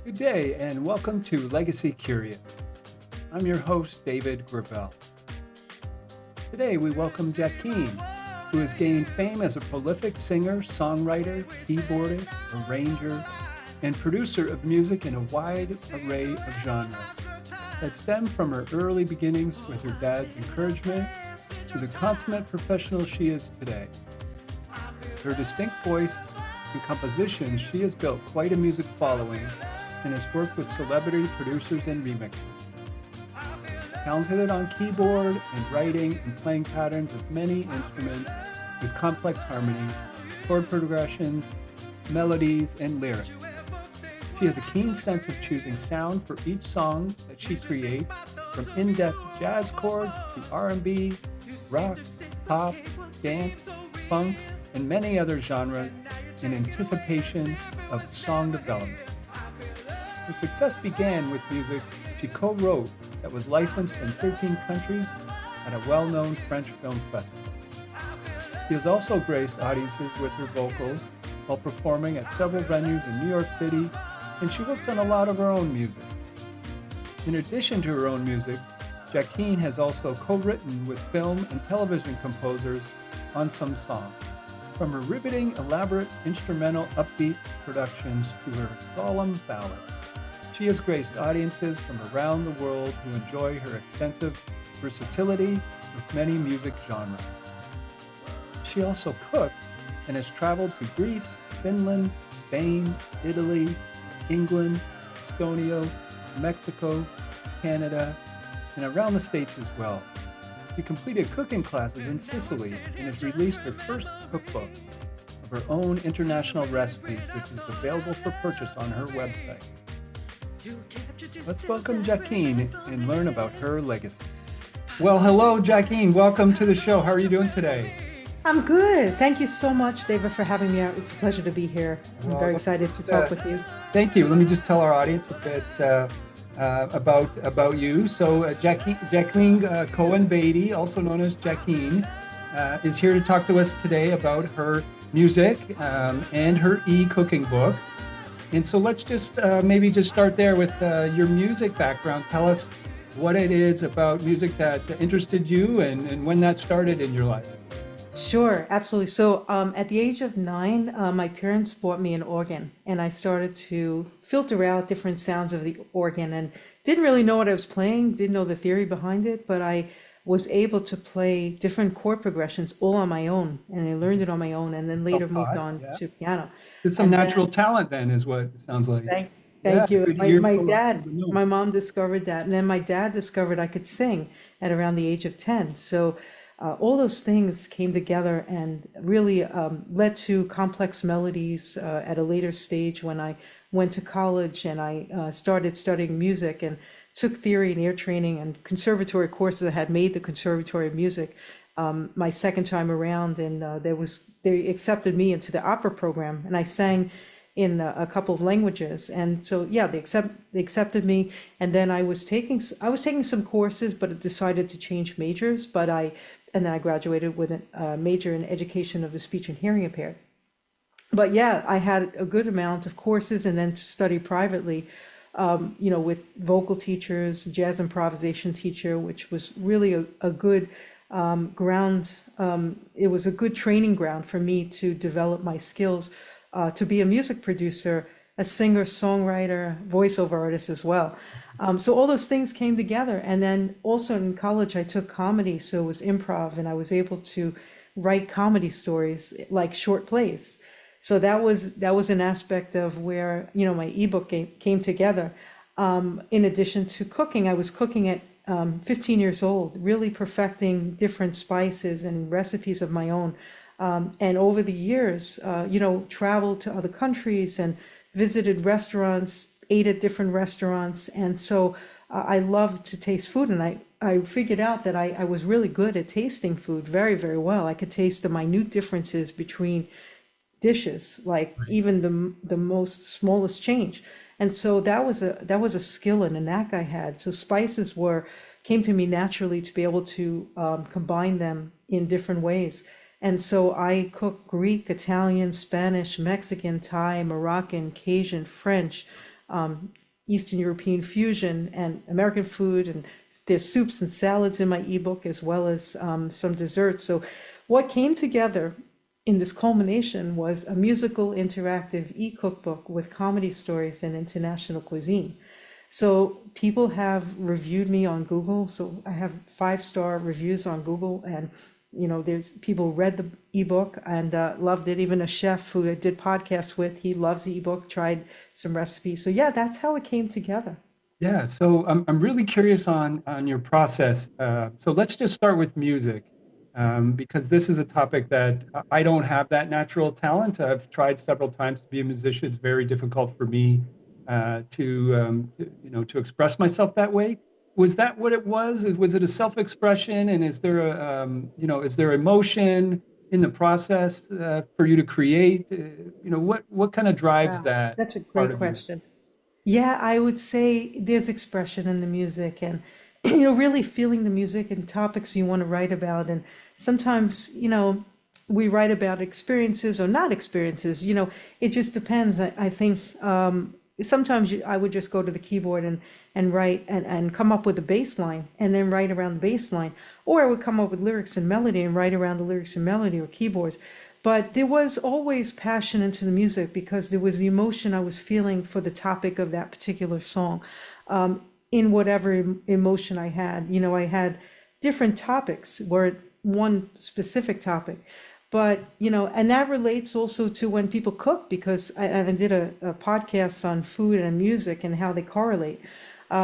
Good day and welcome to Legacy Curious. I'm your host, David Gravelle. Today we welcome Jacqine, who has gained fame as a prolific singer, songwriter, keyboardist, arranger, and producer of music in a wide array of genres that stem from her early beginnings with her dad's encouragement to the consummate professional she is today. Her distinct voice and composition, she has built quite a music following and has worked with celebrity producers and remixers. Talented on keyboard and writing and playing patterns of many instruments with complex harmonies, chord progressions, melodies, and lyrics. She has a keen sense of choosing sound for each song that she creates, from in-depth jazz chords to R&B, rock, pop, dance, funk, and many other genres in anticipation of song development. Her success began with music she co-wrote that was licensed in 13 countries at a well-known French film festival. She has also graced audiences with her vocals while performing at several venues in New York City, and she works on a lot of her own music. In addition to her own music, Jacqine has also co-written with film and television composers on some songs. From her riveting, elaborate, instrumental, upbeat productions to her solemn ballads, she has graced audiences from around the world who enjoy her extensive versatility with many music genres. She also cooks and has traveled to Greece, Finland, Spain, Italy, England, Estonia, Mexico, Canada, and around the States as well. She completed cooking classes in Sicily and has released her first cookbook of her own international recipes, which is available for purchase on her website. Let's welcome Jacqine and learn about her legacy. Well, hello, Jacqine. Welcome to the show. How are you doing today? I'm good. Thank you so much, David, for having me out. It's a pleasure to be here. I'm very excited to talk with you. Thank you. Let me just tell our audience a bit about you. So Jacqine Cohen-Beatty, also known as Jacqine, is here to talk to us today about her music and her e-cooking book. And so let's just maybe just start there with your music background. Tell us what it is about music that interested you and when that started in your life. Sure, absolutely. So at the age of 9, my parents bought me an organ, and I started to filter out different sounds of the organ and didn't really know what I was playing, didn't know the theory behind it, but I was able to play different chord progressions all on my own, and I learned it on my own, and then later moved on to piano. There's some natural talent then, is what it sounds like. Thank you. My dad, know. my mom discovered that, and then my dad discovered I could sing at around the age of 10. So all those things came together and really led to complex melodies at a later stage when I went to college and I started studying music and took theory and ear training and conservatory courses that had made the Conservatory of Music my second time around, and they accepted me into the opera program, and I sang in a couple of languages. And so they accepted me, and then I was taking some courses, but decided to change majors. And then I graduated with a major in education of the speech and hearing impaired. But I had a good amount of courses, and then to study privately, with vocal teachers, jazz improvisation teacher, which was really a good ground. It was a good training ground for me to develop my skills to be a music producer, a singer, songwriter, voiceover artist as well. So all those things came together. And then also in college, I took comedy. So it was improv, and I was able to write comedy stories like short plays. So that was an aspect of where, my ebook came together. In addition to cooking, I was cooking at 15 years old, really perfecting different spices and recipes of my own. And over the years, traveled to other countries and visited restaurants, ate at different restaurants. And so I love to taste food. And I figured out that I was really good at tasting food very, very well. I could taste the minute differences between dishes, like even the most smallest change. And so that was a skill and a knack I had. So spices came to me naturally to be able to combine them in different ways. And so I cook Greek, Italian, Spanish, Mexican, Thai, Moroccan, Cajun, French, Eastern European fusion and American food, and there's soups and salads in my ebook as well as some desserts. So what came together in this culmination was a musical interactive e-cookbook with comedy stories and international cuisine. So people have reviewed me on Google. So I have 5-star reviews on Google, and there's people read the ebook and loved it. Even a chef who I did podcasts with, he loves the ebook, tried some recipes. So yeah, that's how it came together. Yeah, so I'm really curious on your process. So let's just start with music, because this is a topic that I don't have that natural talent. I've tried several times to be a musician. It's very difficult for me to express myself that way. Was that what it was? Was it a self-expression? And is there is there emotion in the process for you to create? What kind of drives Wow, that that's a part great of you? question. Yeah, I would say there's expression in the music, and really feeling the music and topics you want to write about. And sometimes, we write about experiences or not experiences. It just depends. I think sometimes I would just go to the keyboard and write and come up with a bass line and then write around the bass line. Or I would come up with lyrics and melody and write around the lyrics and melody or keyboards. But there was always passion into the music because there was the emotion I was feeling for the topic of that particular song. In whatever emotion I had, I had different topics were one specific topic. But, and that relates also to when people cook, because I did a podcast on food and music and how they correlate.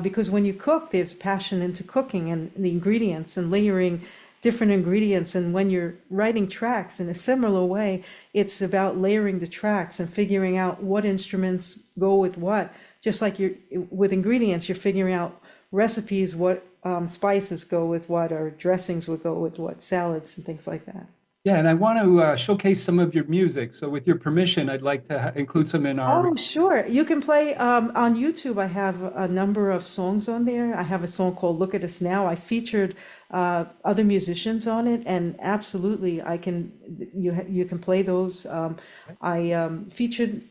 Because when you cook, there's passion into cooking and the ingredients and layering different ingredients. And when you're writing tracks in a similar way, it's about layering the tracks and figuring out what instruments go with what. Just like you're with ingredients, you're figuring out recipes, what spices go with what, or dressings would go with what, salads and things like that. Yeah, and I want to showcase some of your music. So, with your permission, I'd like to include some in our. Oh, sure. You can play on YouTube. I have a number of songs on there. I have a song called Look at Us Now. I featured other musicians on it, and absolutely, you can play those. I featured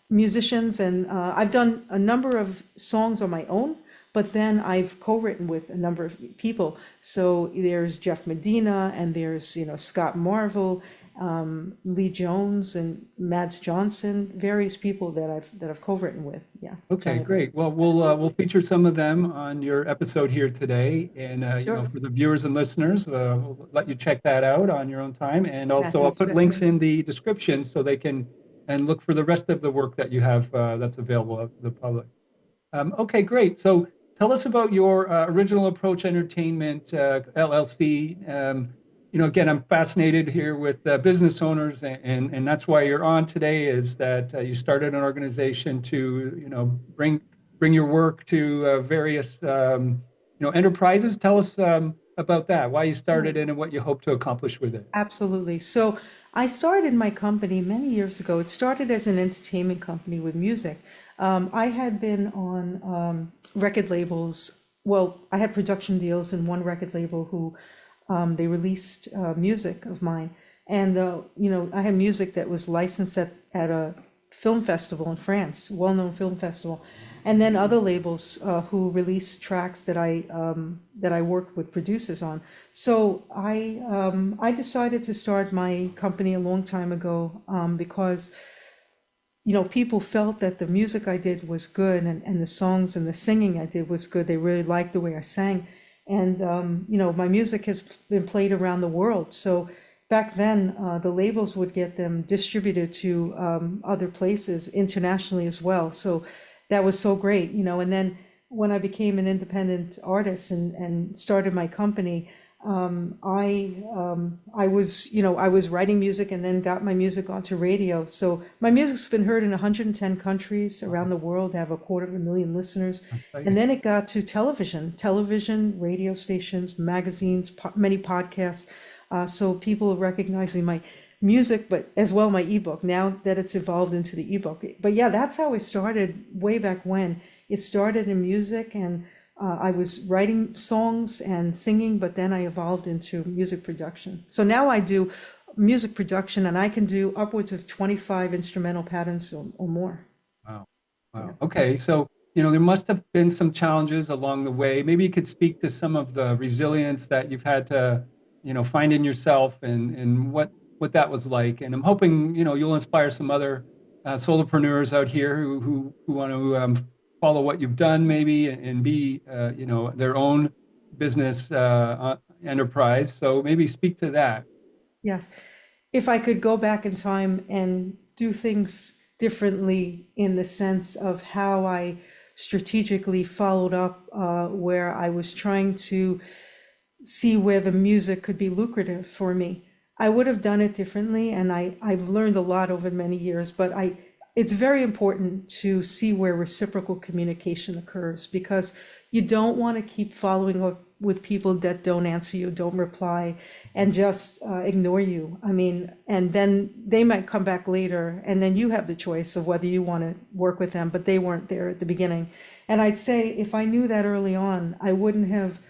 musicians, and I've done a number of songs on my own, but then I've co-written with a number of people. So there's Jeff Medina, and there's Scott Marvel, Lee Jones, and Mads Johnson, various people that I've co-written with. Yeah. Okay, great. Well, we'll feature some of them on your episode here today, and Sure. for the viewers and listeners, we'll let you check that out on your own time, and Yeah, also I'll thanks put for links having me. in the description so they can and look for the rest of the work that you have that's available out to the public. Okay, great. So tell us about your Original Approach Entertainment LLC. Again, I'm fascinated here with business owners, and that's why you're on today. Is that you started an organization to bring your work to various enterprises. Tell us about that. Why you started it and what you hope to accomplish with it. Absolutely. So I started my company many years ago. It started as an entertainment company with music. I had been on record labels. Well, I had production deals in one record label who they released music of mine. And, I had music that was licensed at a film festival in France, well-known film festival. And then other labels who released tracks that I worked with producers on. So I decided to start my company a long time ago because people felt that the music I did was good, and the songs and the singing I did was good. They really liked the way I sang. And my music has been played around the world. So back then, the labels would get them distributed to other places internationally as well. So that was so great, and then when I became an independent artist and started my company, I was writing music and then got my music onto radio. So my music's been heard in 110 countries around the world, have 250,000 listeners. And Exciting. then it got to television, radio stations, magazines, many podcasts. So people are recognizing my music, but as well my ebook, now that it's evolved into the ebook. But yeah, that's how it started way back when. It started in music, and I was writing songs and singing, but then I evolved into music production. So now I do music production, and I can do upwards of 25 instrumental patterns or more. Wow. Yeah. Wow. Okay. So, there must have been some challenges along the way. Maybe you could speak to some of the resilience that you've had to, find in yourself and what that was like. And I'm hoping, you'll inspire some other solopreneurs out here who want to follow what you've done maybe and be, their own business enterprise. So maybe speak to that. Yes. If I could go back in time and do things differently in the sense of how I strategically followed up, where I was trying to see where the music could be lucrative for me, I would have done it differently. And I've learned a lot over many years, but it's very important to see where reciprocal communication occurs, because you don't want to keep following up with people that don't answer you, don't reply, and just ignore you. I mean, and then they might come back later, and then you have the choice of whether you want to work with them, but they weren't there at the beginning. And I'd say if I knew that early on, I wouldn't have,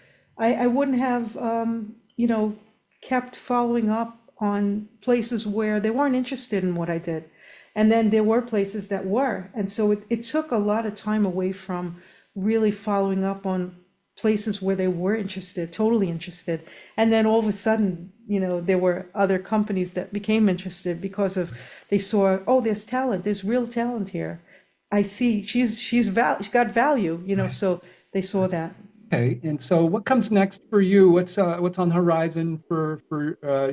kept following up on places where they weren't interested in what I did. And then there were places that were. And so it took a lot of time away from really following up on places where they were interested, totally interested. And then all of a sudden, there were other companies that became interested because they saw, oh, there's talent, there's real talent here. I see she's got value, Right. so they saw that. Okay, and so what comes next for you? What's on the horizon for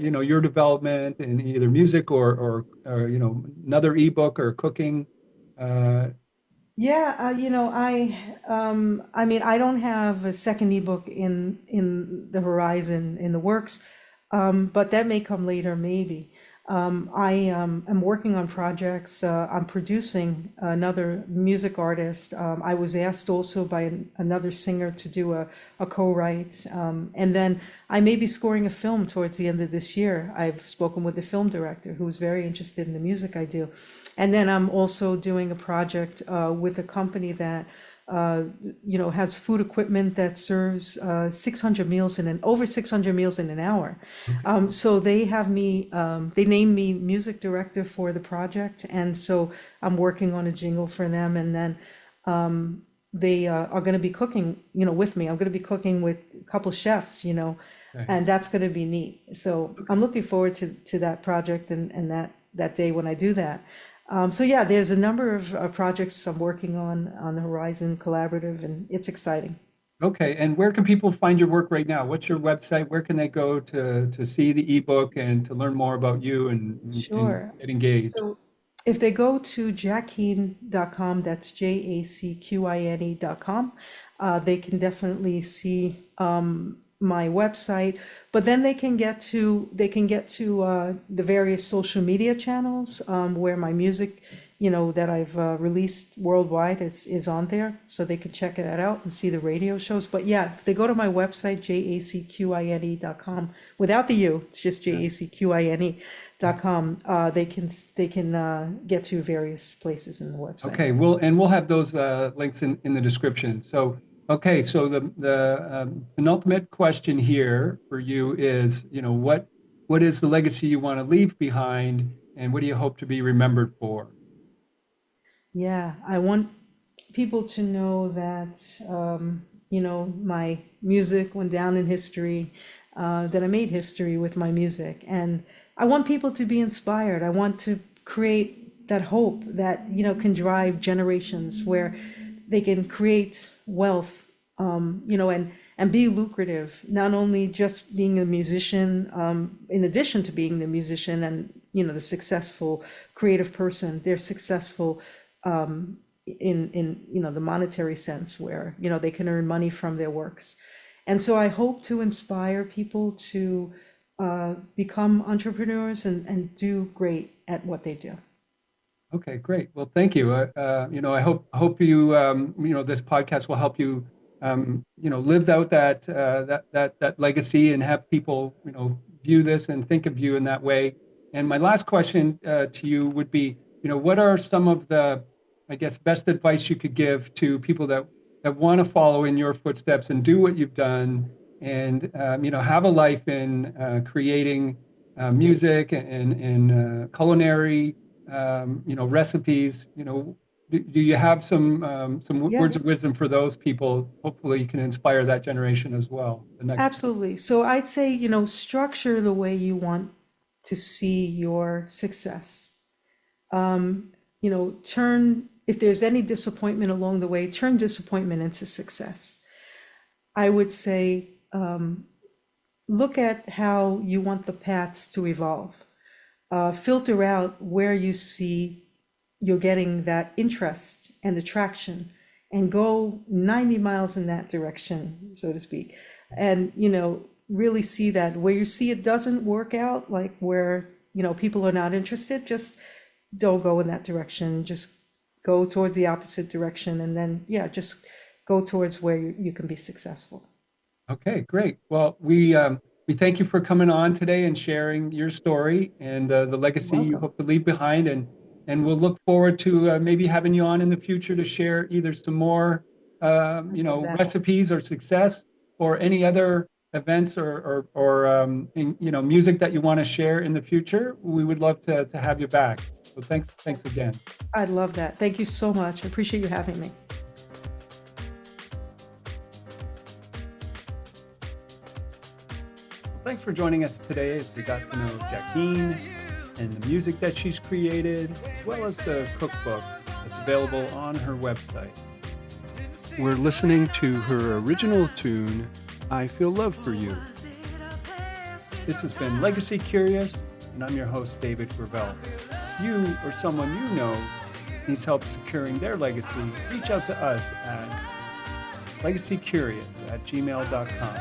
your development in either music or another ebook or cooking? Uh, Yeah, I mean, I don't have a second ebook in the horizon in the works, but that may come later, maybe. I am working on projects. I'm producing another music artist. I was asked also by another singer to do a co-write, and then I may be scoring a film towards the end of this year. I've spoken with the film director who's very interested in the music I do. And then I'm also doing a project with a company that has food equipment that serves 600 meals over 600 meals in an hour. So they have me, they named me music director for the project, and so I'm working on a jingle for them. And then they are going to be cooking, with me. I'm going to be cooking with a couple chefs, okay. and that's going to be neat. So I'm looking forward to that project and that day when I do that. So yeah, there's a number of projects I'm working on the Horizon Collaborative, and it's exciting. Okay, and where can people find your work right now? What's your website? Where can they go to see the ebook and to learn more about you and Sure. get engaged? So if they go to jacqine.com, that's JACQINE.com, they can definitely see my website, but then they can get to the various social media channels where my music, that I've released worldwide is on there, so they can check that out and see the radio shows. But yeah, if they go to my website, jacqine.com, without the U, it's just jacqine.com, they can get to various places in the website. Okay, we'll have those links in the description. So, okay, so the penultimate question here for you is, what is the legacy you want to leave behind, and what do you hope to be remembered for? Yeah, I want people to know that, my music went down in history, that I made history with my music. And I want people to be inspired. I want to create that hope that, can drive generations where they can create wealth, and be lucrative, not only just being a musician, in addition to being the musician and, the successful creative person, they're successful in the monetary sense where they can earn money from their works. And so I hope to inspire people to become entrepreneurs and do great at what they do. Okay, great. Well, thank you. I hope you, this podcast will help you, live out that legacy and have people, view this and think of you in that way. And my last question to you would be, what are some of the, I guess, best advice you could give to people that want to follow in your footsteps and do what you've done and, have a life in creating music and culinary recipes, do you have some Yeah, words of wisdom for those people? Hopefully, you can inspire that generation as well. The next. absolutely. So I'd say, structure the way you want to see your success. If there's any disappointment along the way, turn disappointment into success. I would say, look at how you want the paths to evolve. Filter out where you see you're getting that interest and attraction and go 90 miles in that direction, so to speak. And, really see that where you see it doesn't work out, like where, people are not interested, just don't go in that direction. Just go towards the opposite direction. And then, yeah, just go towards where you can be successful. Okay, great. Well, we thank you for coming on today and sharing your story and the You're legacy you welcome. hope to leave behind. And we'll look forward to maybe having you on in the future to share either some more, I love that. recipes or success, or any other events or music that you want to share in the future. We would love to have you back. So thanks again. I love that. Thank you so much. I appreciate you having me. Thanks for joining us today as we got to know Jacqine and the music that she's created, as well as the cookbook that's available on her website. We're listening to her original tune, I Feel Love for You. This has been Legacy Curious, and I'm your host, David Gravelle. If you or someone you know needs help securing their legacy, reach out to us at legacycurious@gmail.com.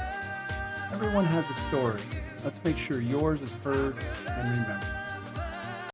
Everyone has a story. Let's make sure yours is heard and remembered.